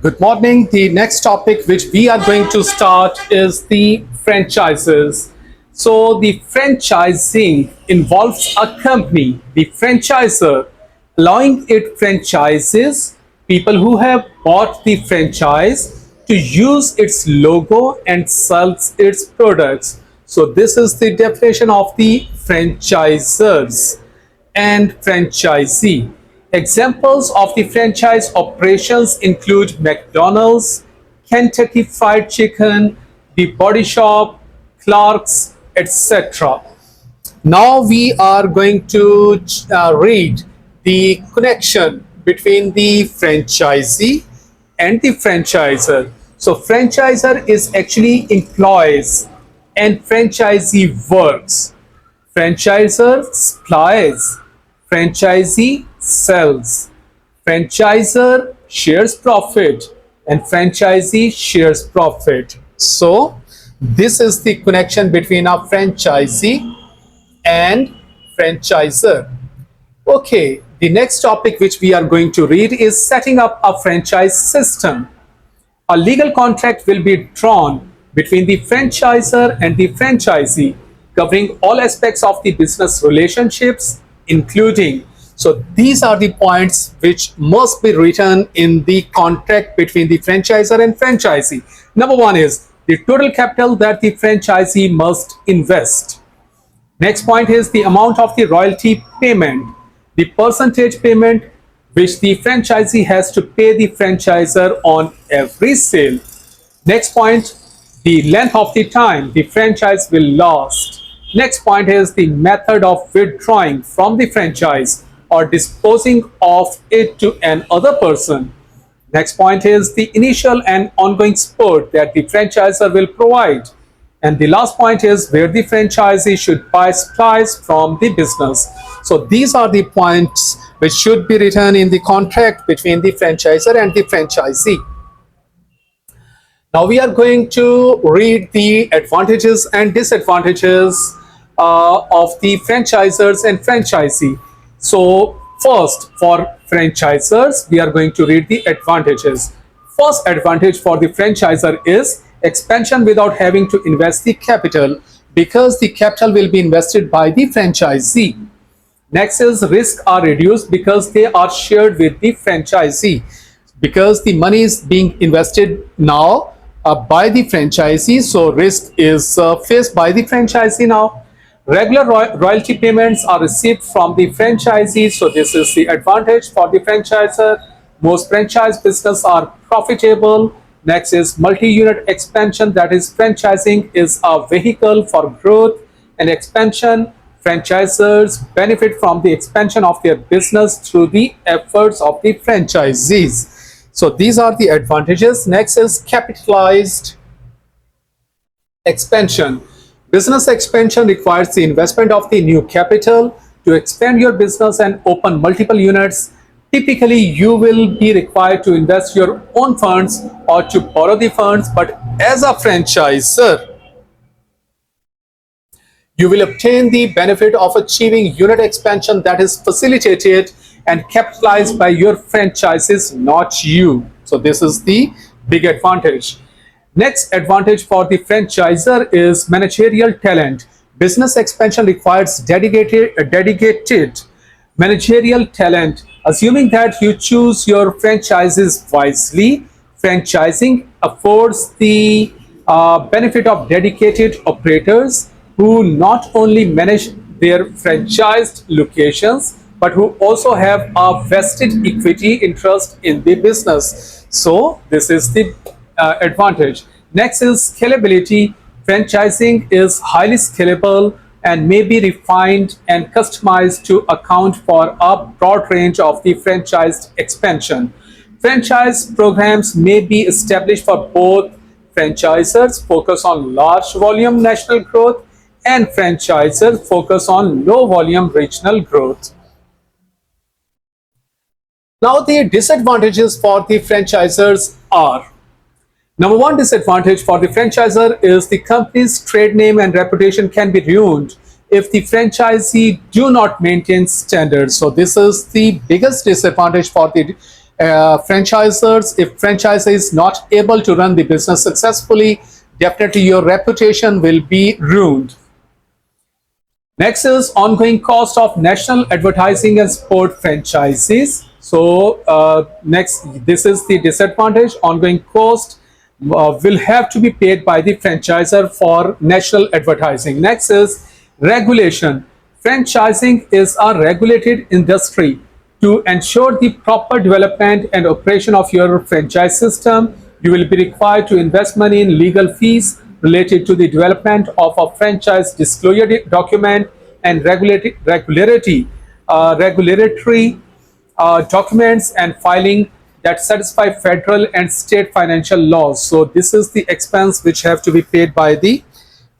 Good morning. The next topic which we are going to start is the franchises. So the franchising involves a company, the franchisor, allowing it franchises people who have bought the franchise to use its logo and sells its products. So this is the definition of the franchisors and franchisee. Examples of the franchise operations include McDonald's, Kentucky Fried Chicken, The Body Shop, Clark's, etc. Now we are going to read the connection between the franchisee and the franchisor. So franchisor is actually employees and franchisee works. Franchisor supplies, franchisee sells, franchisor shares profit, and franchisee shares profit. So this is the connection between a franchisee and franchisor. Okay, the next topic which we are going to read is setting up a franchise system. A legal contract will be drawn between the franchisor and the franchisee, covering all aspects of the business relationships, including. So these are the points which must be written in the contract between the franchisor and franchisee. Number one is the total capital that the franchisee must invest. Next point is the amount of the royalty payment, the percentage payment which the franchisee has to pay the franchisor on every sale. Next point, the length of the time the franchise will last. Next point is the method of withdrawing from the franchise or disposing of it to another person. Next point is the initial and ongoing support that the franchisor will provide. And the last point is where the franchisee should buy supplies from the business. So these are the points which should be written in the contract between the franchisor and the franchisee. Now we are going to read the advantages and disadvantages of the franchisors and franchisee. So first, for franchisors, we are going to read the advantages. First advantage for the franchisor is expansion without having to invest the capital, because the capital will be invested by the franchisee. Next is risks are reduced because they are shared with the franchisee, because the money is being invested now by the franchisee, so risk is faced by the franchisee now. Regular royalty payments are received from the franchisee, so this is the advantage for the franchisor. Most franchise businesses are profitable. Next is multi-unit expansion, that is franchising is a vehicle for growth and expansion. Franchisors benefit from the expansion of their business through the efforts of the franchisees. So these are the advantages. Next is capitalized expansion. Business expansion requires the investment of the new capital. To expand your business and open multiple units, typically you will be required to invest your own funds or to borrow the funds, but as a franchisor, you will obtain the benefit of achieving unit expansion that is facilitated and capitalized by your franchises, not you. So this is the big advantage. Next advantage for the franchisor is managerial talent. Business expansion requires dedicated managerial talent. Assuming that you choose your franchises wisely, franchising affords the benefit of dedicated operators who not only manage their franchised locations, but who also have a vested equity interest in the business. So this is the advantage. Next is scalability. Franchising is highly scalable and may be refined and customized to account for a broad range of the franchised expansion. Franchise programs may be established for both franchisors focus on large volume national growth and franchisors focus on low volume regional growth. Now the disadvantages for the franchisors are: number one disadvantage for the franchisor is the company's trade name and reputation can be ruined if the franchisee do not maintain standards. So this is the biggest disadvantage for the franchisors, if franchisee is not able to run the business successfully, definitely your reputation will be ruined. Next is ongoing cost of national advertising and sport franchises. So next, this is the disadvantage. Ongoing cost will have to be paid by the franchisor for national advertising. Next is regulation. Franchising is a regulated industry. To ensure the proper development and operation of your franchise system, you will be required to invest money in legal fees related to the development of a franchise disclosure document and regulatory documents and filing that satisfy federal and state financial laws. So this is the expense which have to be paid by the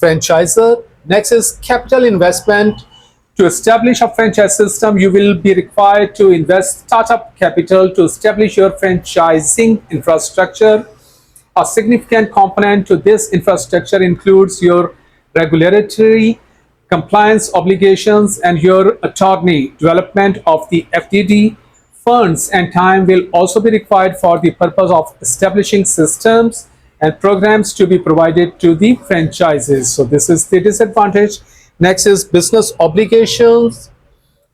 franchisor. Next is capital investment. To establish a franchise system, you will be required to invest startup capital to establish your franchising infrastructure. A significant component to this infrastructure includes your regulatory compliance obligations and your attorney development of the FDD. Funds and time will also be required for the purpose of establishing systems and programs to be provided to the franchises. So this is the disadvantage. Next is business obligations.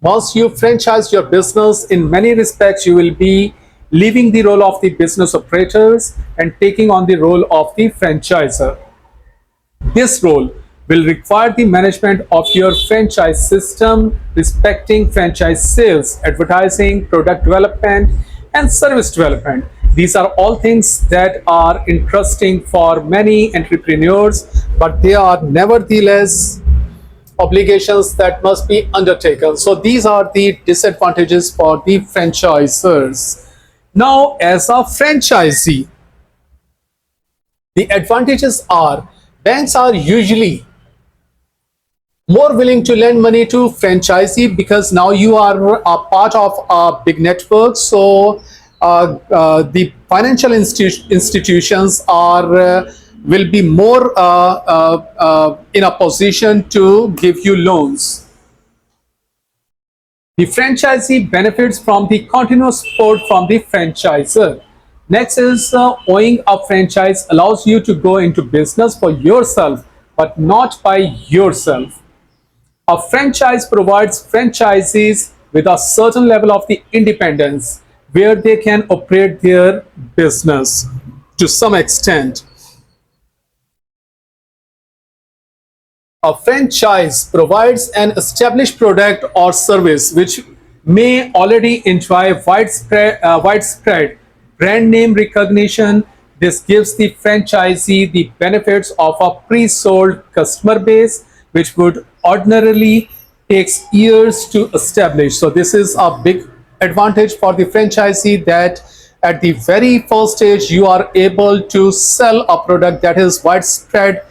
Once you franchise your business, in many respects, you will be leaving the role of the business operators and taking on the role of the franchisor. This role will require the management of your franchise system, respecting franchise sales, advertising, product development, and service development. These are all things that are interesting for many entrepreneurs, but they are nevertheless obligations that must be undertaken. So these are the disadvantages for the franchisors. Now, as a franchisee, the advantages are banks are usually more willing to lend money to franchisee because now you are a part of a big network. So the financial institutions are will be more in a position to give you loans. The franchisee benefits from the continuous support from the franchisor. Next is owning a franchise allows you to go into business for yourself, but not by yourself. A franchise provides franchisees with a certain level of the independence where they can operate their business to some extent. A franchise provides an established product or service which may already enjoy widespread brand name recognition. This gives the franchisee the benefits of a pre-sold customer base, which would ordinarily takes years to establish. So this is a big advantage for the franchisee, that at the very first stage you are able to sell a product that is widespread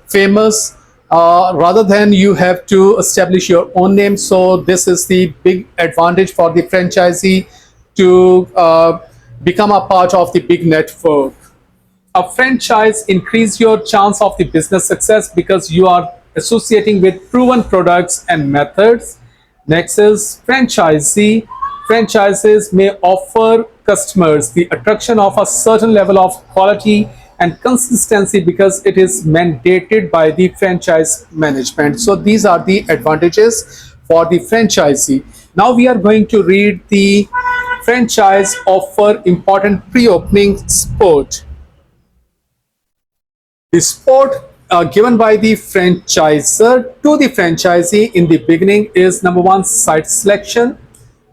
famous, rather than you have to establish your own name. So this is the big advantage for the franchisee to become a part of the big network. A franchise increase your chance of the business success because you are associating with proven products and methods. Next is franchisee. Franchises may offer customers the attraction of a certain level of quality and consistency because it is mandated by the franchise management. So these are the advantages for the franchisee. Now we are going to read the franchise offer important pre-opening support. The support given by the franchisor to the franchisee in the beginning is: number one, site selection;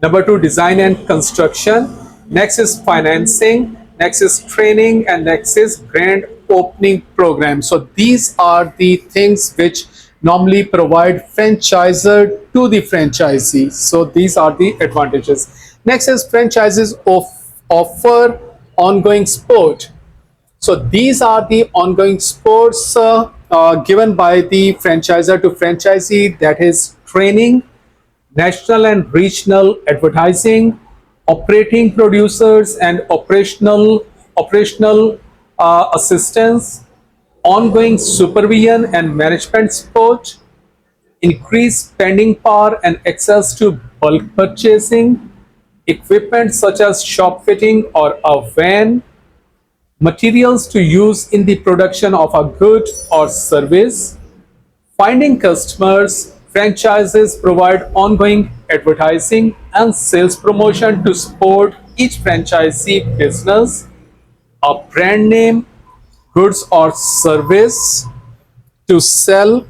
number two, design and construction; next is financing; next is training; and next is grand opening program. So these are the things which normally provide franchisor to the franchisee. So these are the advantages. Next is franchises offer ongoing support. So these are the ongoing supports given by the franchisor to franchisee, that is training, national and regional advertising, operating producers and operational assistance, ongoing supervision and management support, increased spending power and access to bulk purchasing, equipment such as shop fitting or a van, materials to use in the production of a good or service, finding customers. Franchises provide ongoing advertising and sales promotion to support each franchisee business, a brand name, goods or service to sell.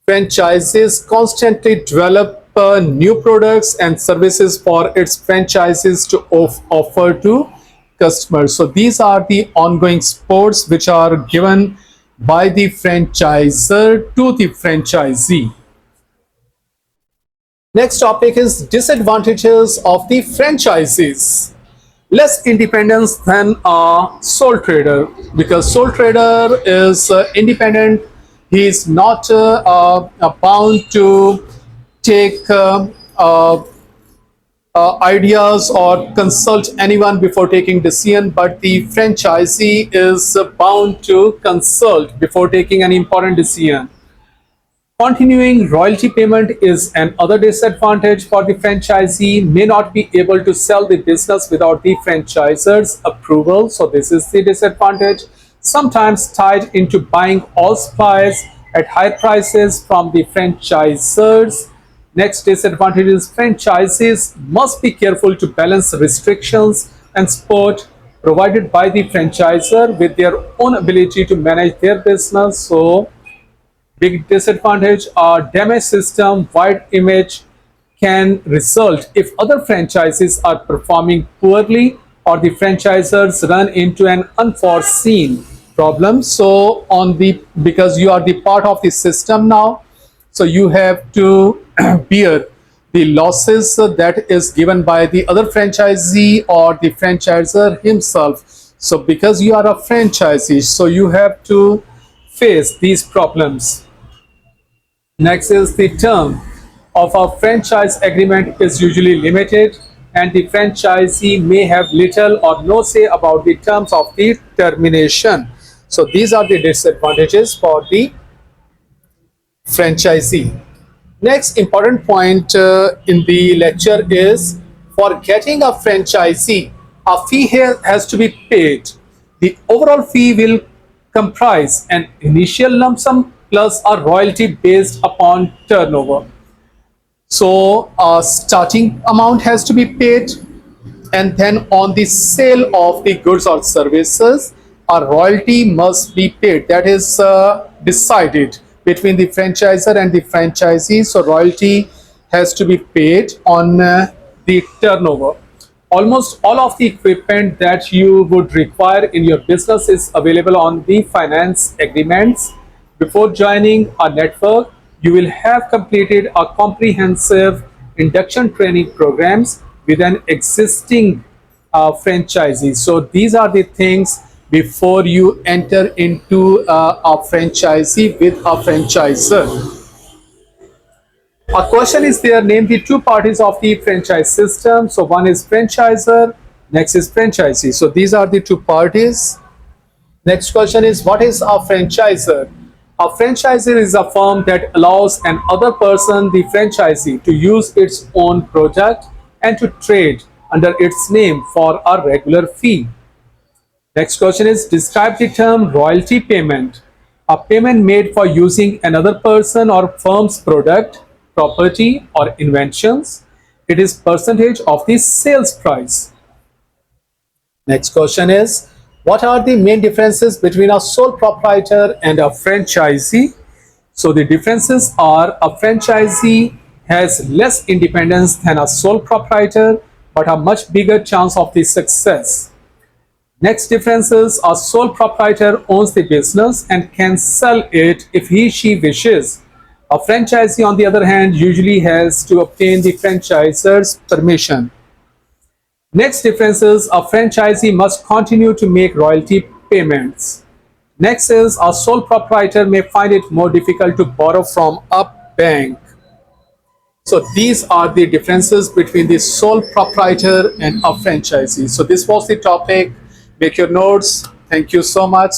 Franchises constantly develop new products and services for its franchises to offer to customers. So these are the ongoing supports which are given by the franchisor to the franchisee. Next topic is disadvantages of the franchises. Less independence than a sole trader, because sole trader is independent. He is not bound to take ideas or consult anyone before taking decision, but the franchisee is bound to consult before taking an important decision. Continuing royalty payment is another disadvantage for the franchisee, may not be able to sell the business without the franchisor's approval. So this is the disadvantage, sometimes tied into buying all supplies at high prices from the franchisors. Next disadvantage is franchisees must be careful to balance restrictions and support provided by the franchisor with their own ability to manage their business. So big disadvantage, a damaged system wide image can result if other franchises are performing poorly or the franchisors run into an unforeseen problem. So on the, because you are the part of the system now, so you have to bear the losses that is given by the other franchisee or the franchisor himself. So because you are a franchisee, so you have to face these problems. Next is the term of a franchise agreement is usually limited, and the franchisee may have little or no say about the terms of the termination. So these are the disadvantages for the franchisee. Next important point in the lecture is, for getting a franchisee, a fee has to be paid. The overall fee will comprise an initial lump sum plus a royalty based upon turnover. So a starting amount has to be paid, and then on the sale of the goods or services, a royalty must be paid. That is decided between the franchisor and the franchisee. So royalty has to be paid on the turnover. Almost all of the equipment that you would require in your business is available on the finance agreements. Before joining a network, you will have completed a comprehensive induction training programs with an existing franchisee. So these are the things before you enter into a franchisee with a franchisor. A question is there, name the two parties of the franchise system. So one is franchisor, next is franchisee. So these are the two parties. Next question is, what is a franchisor? A franchisor is a firm that allows an other person, the franchisee, to use its own product and to trade under its name for a regular fee. Next question is, describe the term royalty payment. A payment made for using another person or firm's product, property, or inventions. It is percentage of the sales price. Next question is, what are the main differences between a sole proprietor and a franchisee? So the differences are, a franchisee has less independence than a sole proprietor, but a much bigger chance of the success. Next difference is, a sole proprietor owns the business and can sell it if she wishes. A franchisee, on the other hand, usually has to obtain the franchisor's permission. Next difference is, a franchisee must continue to make royalty payments. Next is, a sole proprietor may find it more difficult to borrow from a bank. So these are the differences between the sole proprietor and a franchisee. So this was the topic. Make your notes. Thank you so much.